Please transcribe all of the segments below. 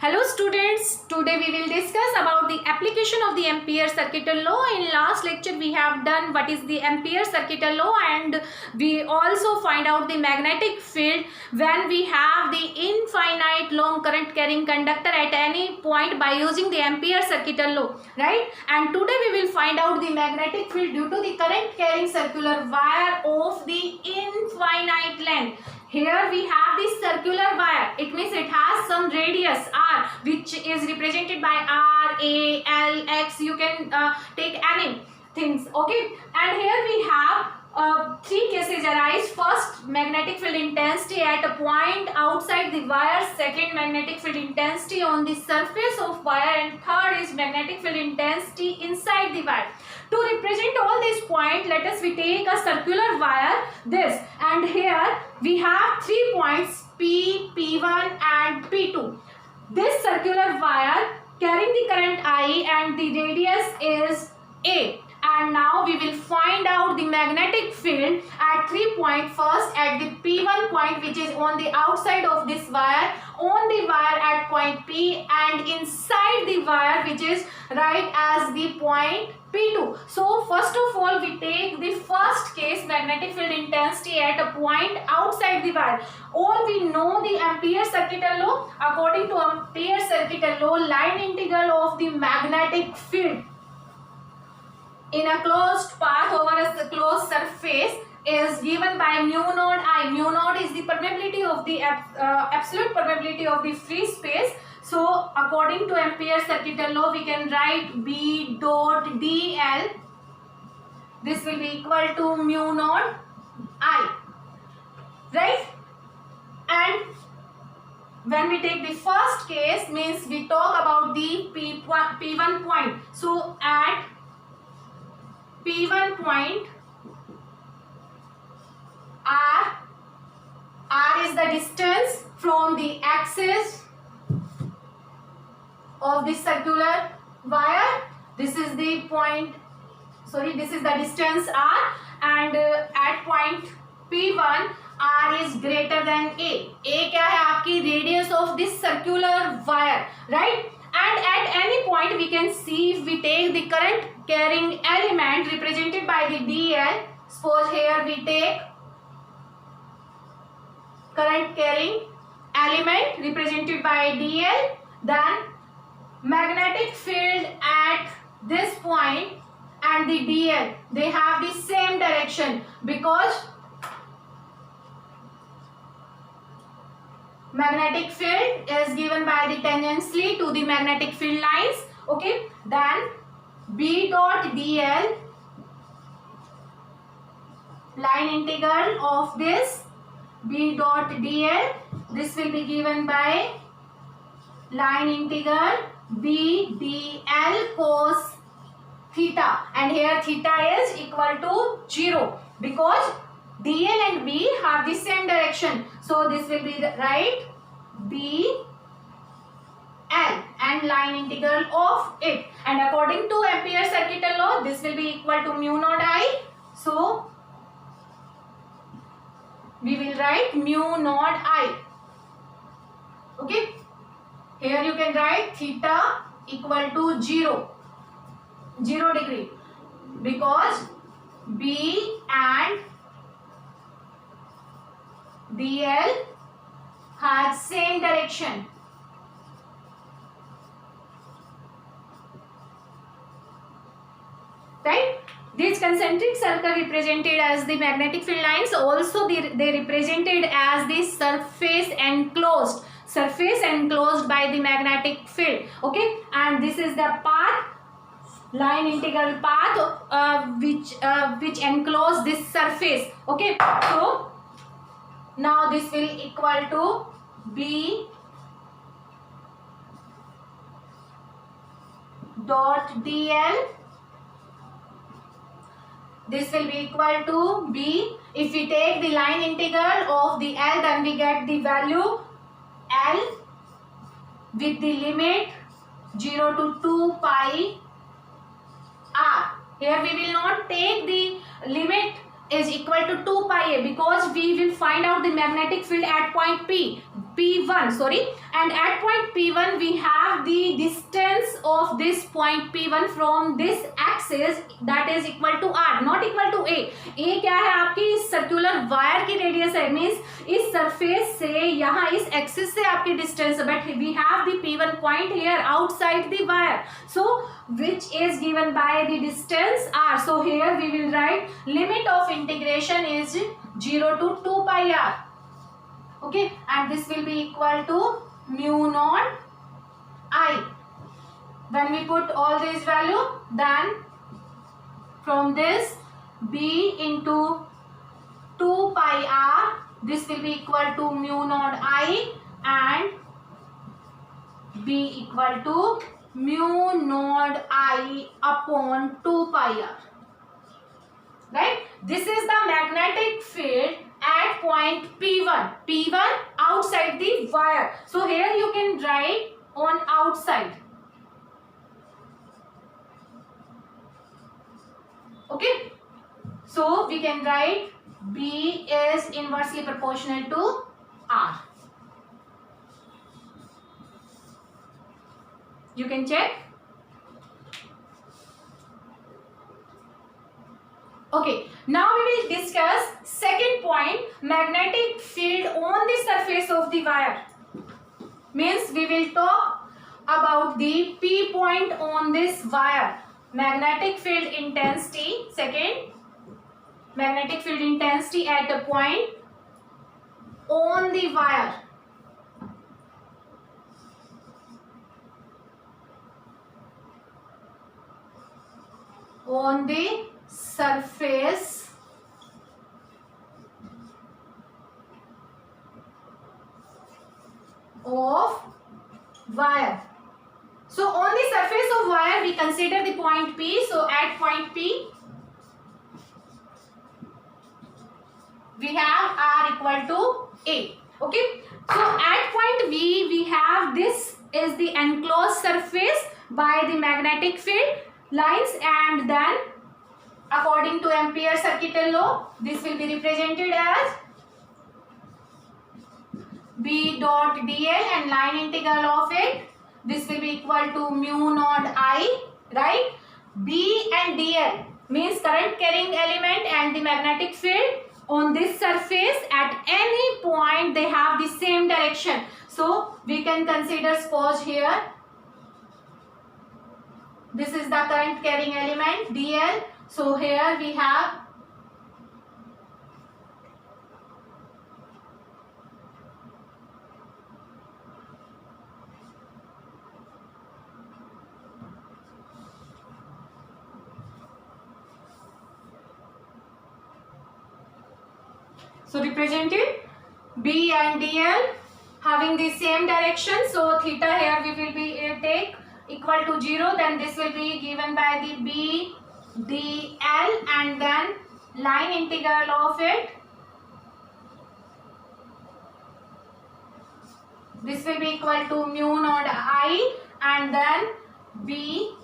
Hello students, today we will discuss about the application of the Ampere circuital law. In last lecture we have done what is the Ampere circuital law, and we also find out the magnetic field when we have the infinite long current carrying conductor at any point by using the Ampere circuital law, right? And today we will find out the magnetic field due to the current carrying circular wire of the infinite length. Here we have this circular wire. It means it has some radius r, which is represented by r, a, l, x. You can take any things. Okay. And here we have three cases arise. First, magnetic field intensity at a point outside the wire. Second, magnetic field intensity on the surface of wire. And third is magnetic field intensity inside the wire. To represent all these points, let us we take a circular wire, this, and here we have 3 points P, P1 and P2. This circular wire carrying the current I and the radius is A. And now we will find out the magnetic field at 3 points. First at the P1 point, which is on the outside of this wire, on the wire at point P, and inside the wire, which is right as the point P2. So first of all we take the first case, magnetic field intensity at a point outside the wire. All we know the Ampere circuital law. According to Ampere circuital law, line integral of the magnetic field in a closed path over a closed surface is given by mu naught I. Mu naught is the permeability of the absolute permeability of the free space. So according to Ampere circuital law, we can write B dot dl. This will be equal to mu naught I, right? And when we take the first case, means we talk about the P1 point. So at P1 point, R is the distance from the axis of the circular wire. This is the point, this is the distance R, and at point P1, R is greater than A. A क्या है आपकी radius of this circular wire, right? And at any point we can see, if we take the current carrying element represented by the dl, suppose here we take current carrying element represented by dl, then magnetic field at this point and the dl, they have the same direction, because magnetic field is given by the tangentially to the magnetic field lines. Okay, then B dot dl, line integral of this B dot dl, this will be given by line integral B dl cos theta, and here theta is equal to 0 because dl and B have the same direction. So this will be the right B L and line integral of it, and according to Ampere circuital law, this will be equal to mu naught I. So we will write mu naught I. Okay, here you can write theta equal to 0 degree, because B and dl has same direction. Right? These concentric circle represented as the magnetic field lines, also they represented as the surface enclosed by the magnetic field. Okay, and this is the path, line integral path which enclose this surface. Okay, so now this will equal to B dot dl. This will be equal to B. If we take the line integral of the L, then we get the value L with the limit 0 to 2 pi R. Here we will not take the limit is equal to 2 pi a, because we will find out the magnetic field at point P. P1, sorry, and at point P1 we have the distance of this point P1 from this axis, that is equal to r, not equal to a. a क्या है आपकी circular wire की radius है, means इस surface से यहाँ इस axis से आपकी distance, but we have the P1 point here outside the wire, so which is given by the distance r. So here we will write limit of integration is 0 to 2 pi r. Okay, and this will be equal to mu naught I. When we put all these value, then from this b into 2 pi r, this will be equal to mu naught I, and b equal to mu naught I upon 2 pi r. Right? This is the magnetic field at point P1. P1 outside the wire. So here you can write on outside. Okay? So we can write B is inversely proportional to R. You can check. Okay, now we will discuss second point, magnetic field on the surface of the wire. Means we will talk about the P point on this wire. Magnetic field intensity, second, magnetic field intensity at a point on the wire. On the surface of wire. So on the surface of wire we consider the point P. So at point P we have R equal to A. Okay. So at point V we have this is the enclosed surface by the magnetic field lines, and then according to Ampere circuital law this will be represented as B dot dl, and line integral of it, this will be equal to mu naught I, right? B and dl means current carrying element and the magnetic field on this surface at any point they have the same direction. So we can consider suppose here this is the current carrying element dl. So here we have represented B and dl having the same direction. So theta here we will be take equal to 0, then this will be given by the B dl, and then line integral of it, this will be equal to mu naught I, and then B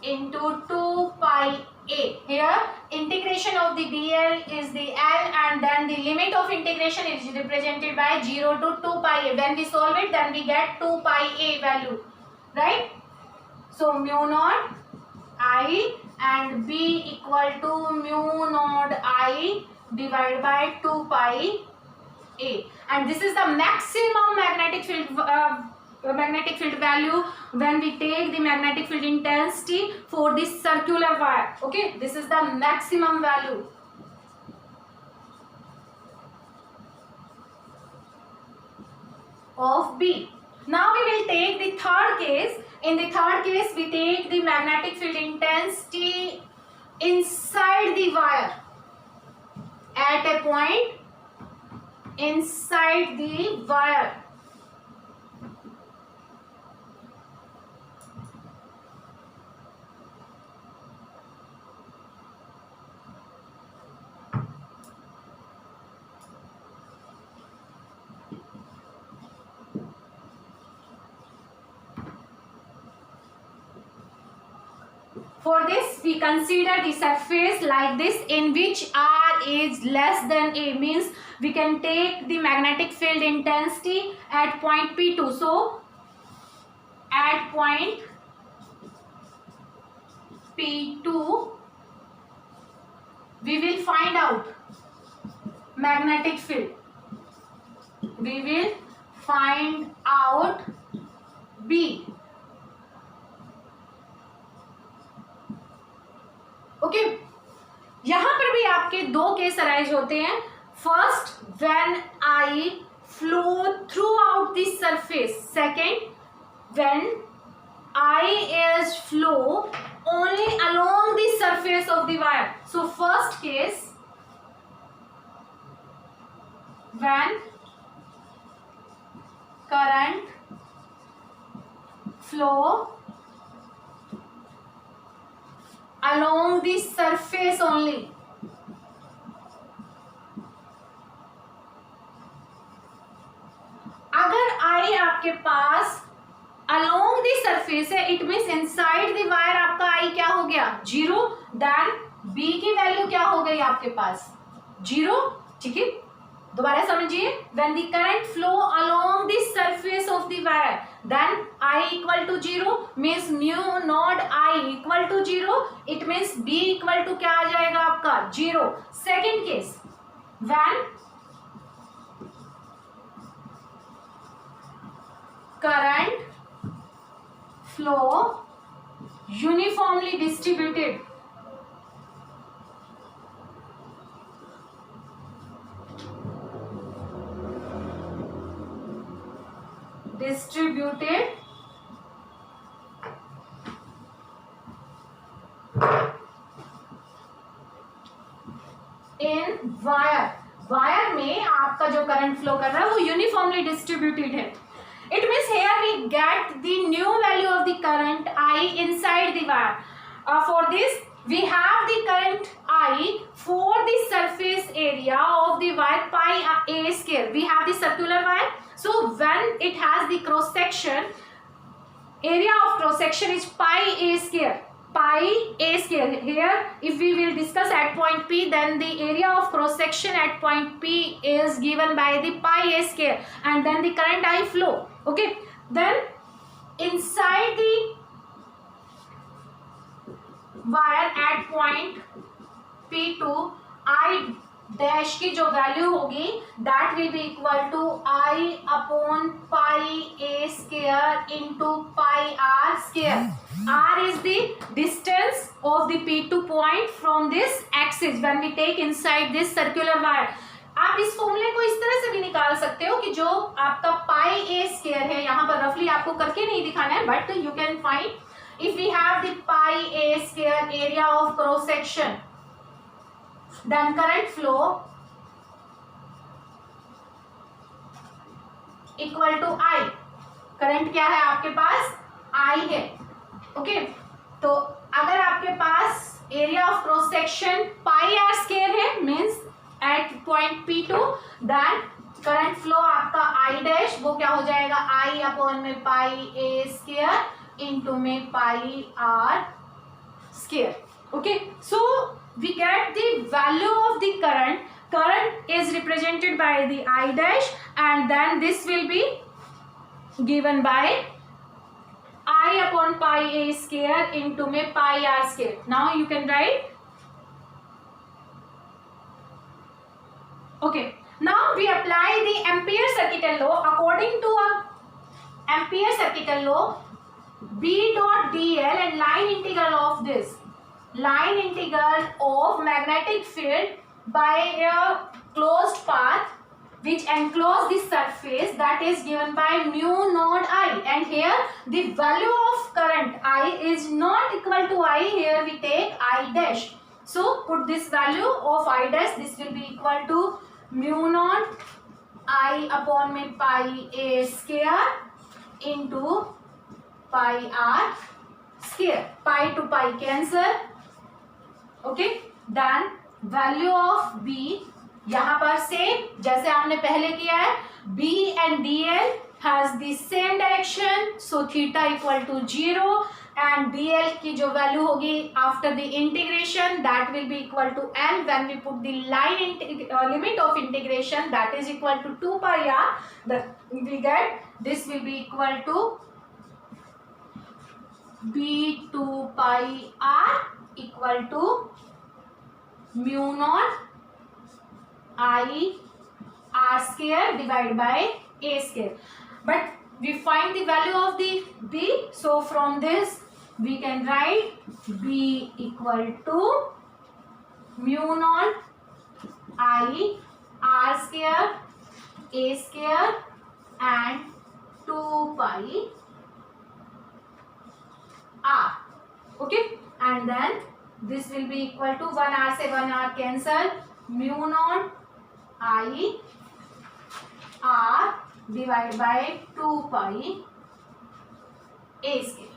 into 2 pi A. Here integration of the dl is the L, and then the limit of integration is represented by 0 to 2 pi A. When we solve it, then we get 2 pi A value, right? So mu naught I and B equal to mu naught I divided by 2 pi A, and this is the maximum magnetic field value when we take the magnetic field intensity for this circular wire. Okay, this is the maximum value. Of B. Now we will take the third case. In the third case we take the magnetic field intensity inside the wire at a point inside the wire. For this we consider the surface like this, in which R is less than A, means we can take the magnetic field intensity at point P2. So at point P2 we will find out magnetic field. We will find out B. Okay, यहां पर भी आपके दो case arise होते हैं. First, when I flow through out the surface. Second, when I is flow only along the surface of the wire. So first case, when current flow along the surface only. अगर I आपके पास along the surface है, it means inside the wire आपका I क्या हो गया, 0. then B की value क्या हो गई आपके पास, 0. ठीक है, दोबारा समझिए. when the current flow along the surface of the wire, then I equal to 0 means mu naught I equal to 0. it means B equal to क्या आ जाएगा आपका, 0. second case, when current flow uniformly distributed. In wire में आपका जो current flow कर रहा है वो यूनिफॉर्मली डिस्ट्रीब्यूटेड है. It means here we get the new value of the current I inside the wire. For this we have the current I for the surface area of the wire pi a square. We have the circular wire. So when it has the cross section, area of cross section is pi a square. Pi a square. Here if we will discuss at point P, then the area of cross section at point P is given by the pi a square, and then the current I flow. Okay, then inside the wire at point P2, I dash की जो value होगी that will be equal to I upon pi a square into pi r square. R is the distance of the P2 point from this axis when we take inside this circular wire. आप इस फॉर्मूले को इस तरह से भी निकाल सकते हो कि जो आपका पाई ए स्क्वायर है, यहाँ पर रफली आपको करके नहीं दिखाना है, but you can find if we have the pi A square area of cross section, then current flow equal to I. Current क्या है आपके पास, आई है. ओके, तो अगर आपके पास area of cross section pi r square है, means at point P2, then current flow आपका I डैश वो क्या हो जाएगा, I अपॉन में पाई ए स्क्वायर इंटू में pi r square. Okay, so we get the value of the current. Current is represented by the I dash, and then this will be given by I upon pi a square into में pi r square. Now you can write. Okay, now we apply the Ampere circuital law. According to Ampere circuital law, B dot dl and line integral of this, line integral of magnetic field by a closed path which enclose the surface, that is given by mu naught I, and here the value of current I is not equal to I. Here we take I dash. So put this value of I dash, this will be equal to mu naught I upon में pi a square into pi r square. Pi to pi cancel. Okay, then value of B यहाँ पर same जैसे आपने पहले किया है, B and DL has the same direction, so theta equal to 0 and B L की जो value होगी after the integration that will be equal to L when we put the line limit of integration that is equal to 2 pi R we get this will be equal to b 2 pi r equal to mu naught I r square divided by a square. But we find the value of the b, so from this we can write b equal to mu naught I r square a square and 2 pi r. Okay, and then this will be equal to 1 r से 1 r cancel, mu naught I r divided by 2 pi a square.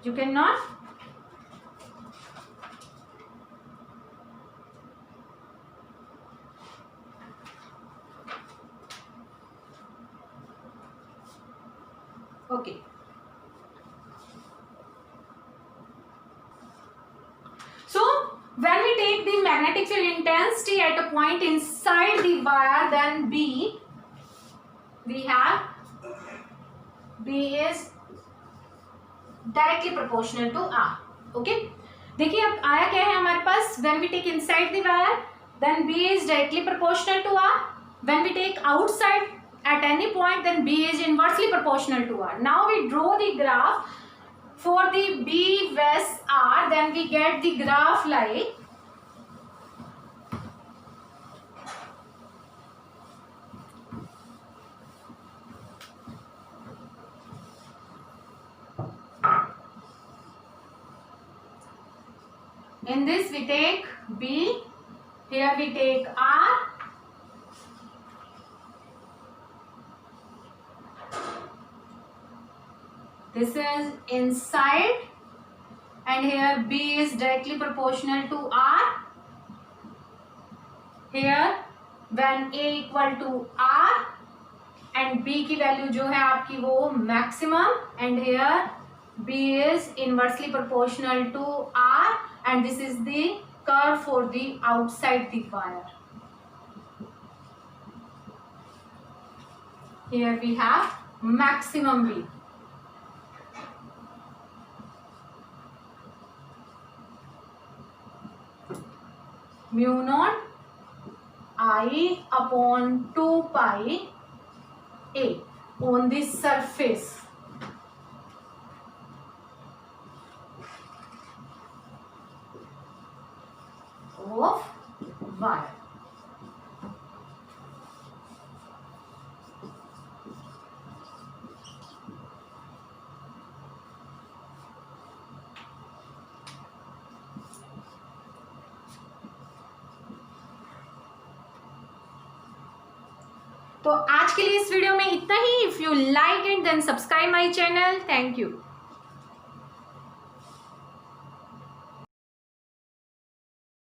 You cannot okay. So when we take the magnetic field intensity at a point inside the wire, then B, we have B is directly proportional to R. Okay. देखिए अब आया क्या है हमारे पास, when we take inside the wire, then B is directly proportional to R. When we take outside at any point, then B is inversely proportional to R. Now we draw the graph for the B West R, then we get the graph like in this we take B, here we take R, this is inside, and here B is directly proportional to R. Here when A equal to R and B की value जो है आपकी वो maximum, and here B is inversely proportional to R, and this is the curve for the outside the wire. Here we have maximum B. Mu naught I upon 2 pi A on the surface of wire. तो आज के लिए इस video में इतना ही. If you like it then subscribe my channel. Thank you.